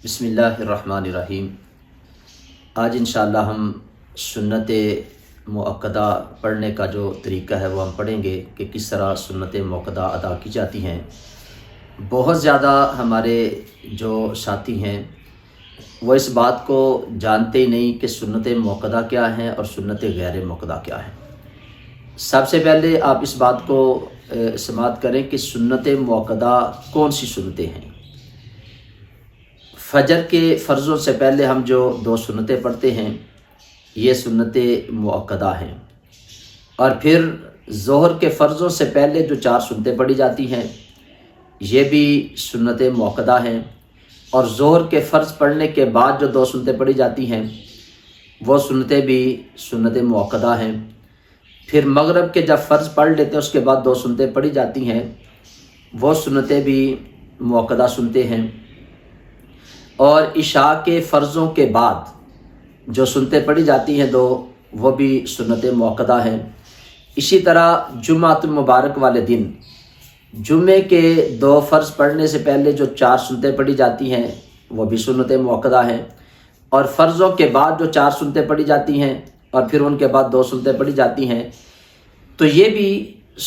بسم اللہ الرحمن الرحیم۔ آج انشاءاللہ ہم سنت مؤکدہ پڑھنے کا جو طریقہ ہے وہ ہم پڑھیں گے کہ کس طرح سنت مؤکدہ ادا کی جاتی ہیں۔ بہت زیادہ ہمارے جو ساتھی ہیں وہ اس بات کو جانتے ہی نہیں کہ سنت مؤکدہ کیا ہیں اور سنت غیر مؤکدہ کیا ہیں۔ سب سے پہلے آپ اس بات کو سماعت کریں کہ سنت مؤکدہ کون سی سنتیں ہیں۔ فجر کے فرضوں سے پہلے ہم جو 2 سنتیں پڑھتے ہیں یہ سنت مؤکدہ ہیں، اور پھر ظہر کے فرضوں سے پہلے جو 4 سنتیں پڑھی جاتی ہیں یہ بھی سنت مؤکدہ ہیں، اور ظہر کے فرض پڑھنے کے بعد جو 2 سنتیں پڑھی جاتی ہیں وہ سنتیں بھی سنت مؤکدہ ہیں۔ پھر مغرب کے جب فرض پڑھ لیتے ہیں اس کے بعد 2 سنتیں پڑھی جاتی ہیں وہ سنتیں بھی مؤکدہ سنتیں ہیں، اور عشاء کے فرضوں کے بعد جو سنتیں پڑھی جاتی ہیں 2 وہ بھی سنت مؤکدہ ہیں۔ اسی طرح جمعۃ المبارک والے دن جمعے کے 2 فرض پڑھنے سے پہلے جو 4 سنتیں پڑھی جاتی ہیں وہ بھی سنت مؤکدہ ہیں، اور فرضوں کے بعد جو 4 سنتیں پڑھی جاتی ہیں اور پھر ان کے بعد 2 سنتیں پڑھی جاتی ہیں تو یہ بھی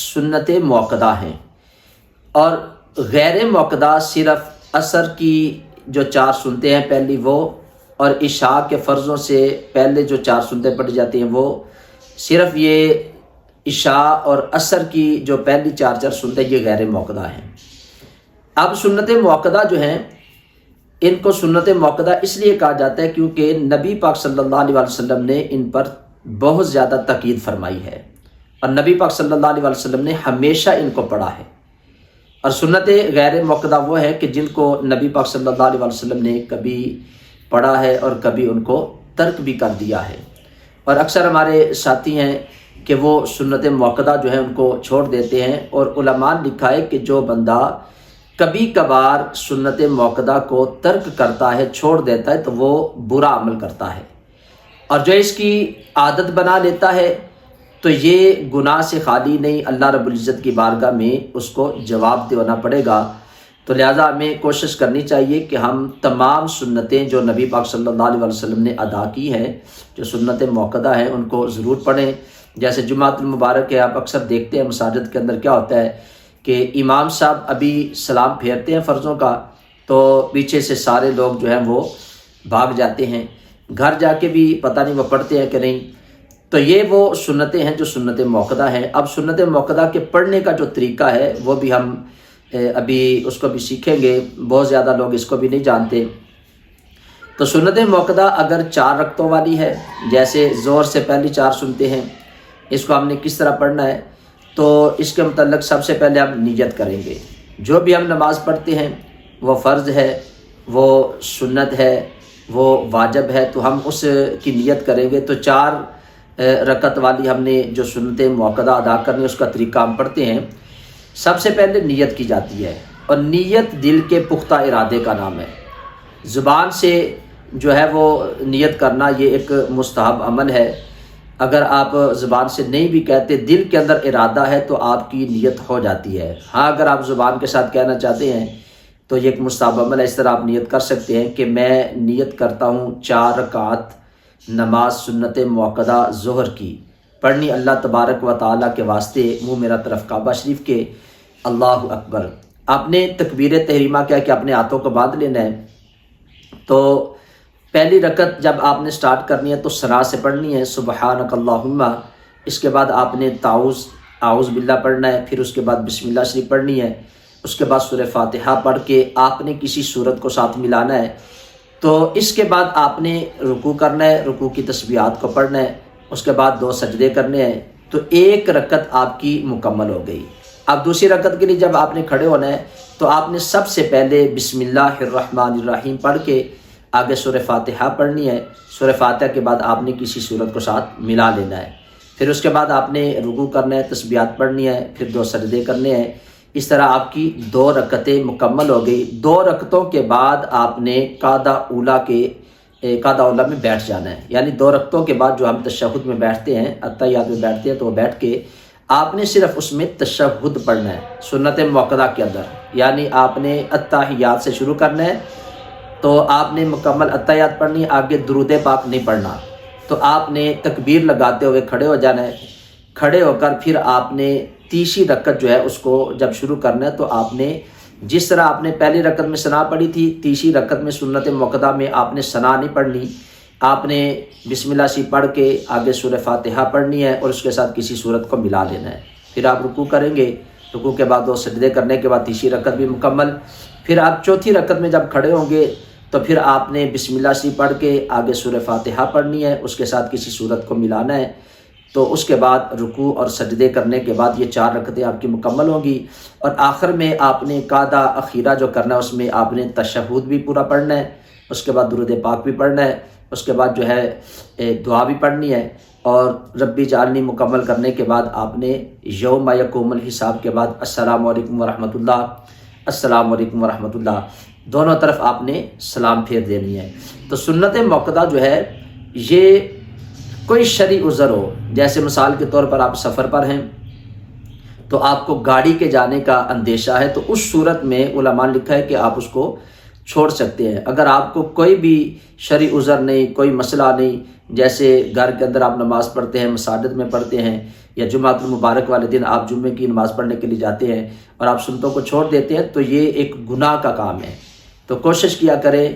سنت مؤکدہ ہیں۔ اور غیر مؤکدہ صرف عصر کی جو 4 سنتیں ہیں پہلی وہ، اور عشاء کے فرضوں سے پہلے جو 4 سنتیں پڑھی جاتی ہیں وہ، صرف یہ عشاء اور عصر کی جو پہلی 4 سنتیں یہ غیر مؤکدہ ہیں۔ اب سنت مؤکدہ جو ہیں ان کو سنت مؤکدہ اس لیے کہا جاتا ہے کیونکہ نبی پاک صلی اللہ علیہ وسلم نے ان پر بہت زیادہ تاکید فرمائی ہے، اور نبی پاک صلی اللہ علیہ وسلم نے ہمیشہ ان کو پڑھا ہے۔ اور سنت غیر مؤکدہ وہ ہے کہ جن کو نبی پاک صلی اللہ علیہ وسلم نے کبھی پڑھا ہے اور کبھی ان کو ترک بھی کر دیا ہے، اور اکثر ہمارے ساتھی ہیں کہ وہ سنت مؤکدہ جو ہیں ان کو چھوڑ دیتے ہیں، اور علماء نے لکھا ہے کہ جو بندہ کبھی کبھار سنت مؤکدہ کو ترک کرتا ہے، چھوڑ دیتا ہے، تو وہ برا عمل کرتا ہے، اور جو اس کی عادت بنا لیتا ہے تو یہ گناہ سے خالی نہیں، اللہ رب العزت کی بارگاہ میں اس کو جواب دینا پڑے گا۔ تو لہٰذا ہمیں کوشش کرنی چاہیے کہ ہم تمام سنتیں جو نبی پاک صلی اللہ علیہ وسلم نے ادا کی ہیں، جو سنت مؤکدہ ہیں، ان کو ضرور پڑھیں۔ جیسے جمعۃ المبارک ہے، آپ اکثر دیکھتے ہیں مساجد کے اندر کیا ہوتا ہے کہ امام صاحب ابھی سلام پھیرتے ہیں فرضوں کا تو پیچھے سے سارے لوگ جو ہیں وہ بھاگ جاتے ہیں، گھر جا کے بھی پتہ نہیں وہ پڑھتے ہیں کہ نہیں۔ تو یہ وہ سنتیں ہیں جو سنت مؤکدہ ہیں۔ اب سنت مؤکدہ کے پڑھنے کا جو طریقہ ہے وہ بھی ہم ابھی اس کو بھی سیکھیں گے، بہت زیادہ لوگ اس کو بھی نہیں جانتے۔ تو سنت مؤکدہ اگر 4 رکعتوں والی ہے، جیسے ظہر سے پہلی 4 سنتیں ہیں، اس کو ہم نے کس طرح پڑھنا ہے تو اس کے متعلق سب سے پہلے ہم نیت کریں گے۔ جو بھی ہم نماز پڑھتے ہیں وہ فرض ہے، وہ سنت ہے، وہ واجب ہے، تو ہم اس کی نیت کریں گے۔ تو 4 رکعت والی ہم نے جو سنت مؤکدہ ادا کرنی ہے اس کا طریقہ ہم پڑھتے ہیں۔ سب سے پہلے نیت کی جاتی ہے، اور نیت دل کے پختہ ارادے کا نام ہے۔ زبان سے جو ہے وہ نیت کرنا یہ ایک مستحب عمل ہے، اگر آپ زبان سے نہیں بھی کہتے، دل کے اندر ارادہ ہے تو آپ کی نیت ہو جاتی ہے۔ ہاں اگر آپ زبان کے ساتھ کہنا چاہتے ہیں تو یہ ایک مستحب عمل ہے، اس طرح آپ نیت کر سکتے ہیں کہ میں نیت کرتا ہوں 4 رکعت نماز سنت مؤکدہ ظہر کی پڑھنی اللہ تبارک و تعالیٰ کے واسطے، منہ میرا طرف کعبہ شریف کے، اللہ اکبر۔ آپ نے تکبیر تحریمہ کیا کہ اپنے ہاتھوں کو باندھ لینا ہے۔ تو پہلی رکعت جب آپ نے سٹارٹ کرنی ہے تو سرا سے پڑھنی ہے، سبحانک اللہم۔ اس کے بعد آپ نے اعوذ باللہ پڑھنا ہے، پھر اس کے بعد بسم اللہ شریف پڑھنی ہے، اس کے بعد سورہ فاتحہ پڑھ کے آپ نے کسی سورت کو ساتھ ملانا ہے۔ تو اس کے بعد آپ نے رکوع کرنا ہے، رکوع کی تسبیحات کو پڑھنا ہے، اس کے بعد 2 سجدے کرنے ہیں، تو 1 رکعت آپ کی مکمل ہو گئی۔ اب دوسری رکعت کے لیے جب آپ نے کھڑے ہونا ہے تو آپ نے سب سے پہلے بسم اللہ الرحمن الرحیم پڑھ کے آگے سورہ فاتحہ پڑھنی ہے، سورہ فاتحہ کے بعد آپ نے کسی سورت کو ساتھ ملا لینا ہے، پھر اس کے بعد آپ نے رکوع کرنا ہے، تسبیحات پڑھنی ہے، پھر 2 سجدے کرنے ہیں۔ اس طرح آپ کی 2 رکعتیں مکمل ہو گئی۔ 2 رکعتوں کے بعد آپ نے قعدہ اولیٰ میں بیٹھ جانا ہے، یعنی 2 رکعتوں کے بعد جو ہم تشہد میں بیٹھتے ہیں، اتحیات میں بیٹھتے ہیں، تو وہ بیٹھ کے آپ نے صرف اس میں تشہد پڑھنا ہے سنت مؤکدہ کے اندر، یعنی آپ نے اتحیات سے شروع کرنا ہے، تو آپ نے مکمل اتحیات پڑھنی ہے، آگے درود پاک نہیں پڑھنا۔ تو آپ نے تکبیر لگاتے ہوئے کھڑے ہو جانا ہے، کھڑے ہو کر پھر آپ نے تیسری رکعت جو ہے اس کو جب شروع کرنا ہے تو آپ نے جس طرح آپ نے پہلی رکعت میں ثنا پڑھی تھی، تیسری رکعت میں سنت موقدہ میں آپ نے ثنا نہیں پڑھنی، آپ نے بسم اللہ سی پڑھ کے آگے سورہ فاتحہ پڑھنی ہے اور اس کے ساتھ کسی سورت کو ملا لینا ہے۔ پھر آپ رکوع کریں گے، رکوع کے بعد 2 سجدے کرنے کے بعد تیسری رکعت بھی مکمل۔ پھر آپ چوتھی رکعت میں جب کھڑے ہوں گے تو پھر آپ نے بسم اللہ سی پڑھ کے آگے سورہ فاتحہ پڑھنی ہے، اس کے ساتھ کسی سورت کو ملانا ہے۔ تو اس کے بعد رکوع اور سجدے کرنے کے بعد یہ 4 رکعتیں آپ کی مکمل ہوں گی، اور آخر میں آپ نے قعدہ اخیرہ جو کرنا ہے اس میں آپ نے تشہد بھی پورا پڑھنا ہے، اس کے بعد درود پاک بھی پڑھنا ہے، اس کے بعد جو ہے دعا بھی پڑھنی ہے، اور ربی جعلنی مکمل کرنے کے بعد آپ نے یوم یقوم الحساب کے بعد السلام علیکم ورحمۃ اللہ، السلام علیکم ورحمۃ اللہ، دونوں طرف آپ نے سلام پھیر دینی ہے۔ تو سنت موقدہ جو ہے یہ کوئی شرعی عذر ہو، جیسے مثال کے طور پر آپ سفر پر ہیں تو آپ کو گاڑی کے جانے کا اندیشہ ہے، تو اس صورت میں علماء نے لکھا ہے کہ آپ اس کو چھوڑ سکتے ہیں۔ اگر آپ کو کوئی بھی شرعی عذر نہیں، کوئی مسئلہ نہیں، جیسے گھر کے اندر آپ نماز پڑھتے ہیں، مساجد میں پڑھتے ہیں، یا جمعۃ المبارک والے دن آپ جمعے کی نماز پڑھنے کے لیے جاتے ہیں اور آپ سنتوں کو چھوڑ دیتے ہیں، تو یہ ایک گناہ کا کام ہے۔ تو کوشش کیا کریں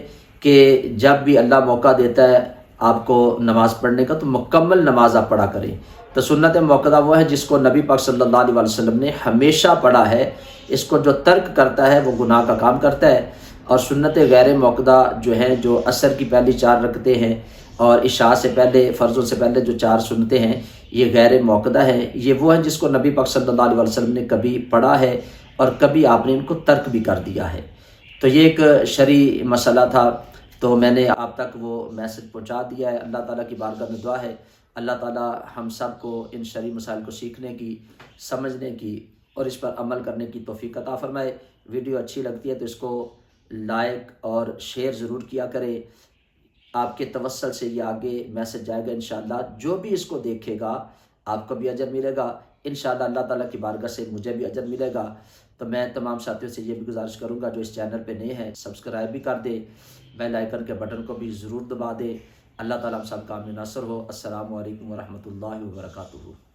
کہ جب بھی اللہ موقع دیتا ہے آپ کو نماز پڑھنے کا تو مکمل نماز آپ پڑھا کریں۔ تو سنت موقدہ وہ ہے جس کو نبی پاک صلی اللہ علیہ وسلم نے ہمیشہ پڑھا ہے، اس کو جو ترک کرتا ہے وہ گناہ کا کام کرتا ہے۔ اور سنت غیر موقدہ جو ہیں، جو عصر کی پہلی 4 رکعتیں ہیں اور عشاء سے پہلے، فرضوں سے پہلے جو 4 سنتیں ہیں، یہ غیر موقدہ ہیں۔ یہ وہ ہیں جس کو نبی پاک صلی اللہ علیہ وسلم نے کبھی پڑھا ہے اور کبھی آپ نے ان کو ترک بھی کر دیا ہے۔ تو یہ ایک شرعی مسئلہ تھا، تو میں نے آپ تک وہ میسج پہنچا دیا ہے۔ اللہ تعالیٰ کی بارگاہ میں دعا ہے اللہ تعالیٰ ہم سب کو ان شرعی مسائل کو سیکھنے کی، سمجھنے کی اور اس پر عمل کرنے کی توفیق عطا فرمائے۔ ویڈیو اچھی لگتی ہے تو اس کو لائک اور شیئر ضرور کیا کرے، آپ کے توسل سے یہ آگے میسج جائے گا انشاءاللہ۔ جو بھی اس کو دیکھے گا آپ کو بھی اجر ملے گا انشاءاللہ، اللہ تعالیٰ کی بارگاہ سے مجھے بھی اجر ملے گا۔ تو میں تمام ساتھیوں سے یہ بھی گزارش کروں گا جو اس چینل پہ نئے ہیں سبسکرائب بھی کر دے، بیل آئیکن کے بٹن کو بھی ضرور دبا دے۔ اللہ تعالیٰ ہم سب کا ناصر ہو۔ السلام علیکم ورحمۃ اللہ وبرکاتہ۔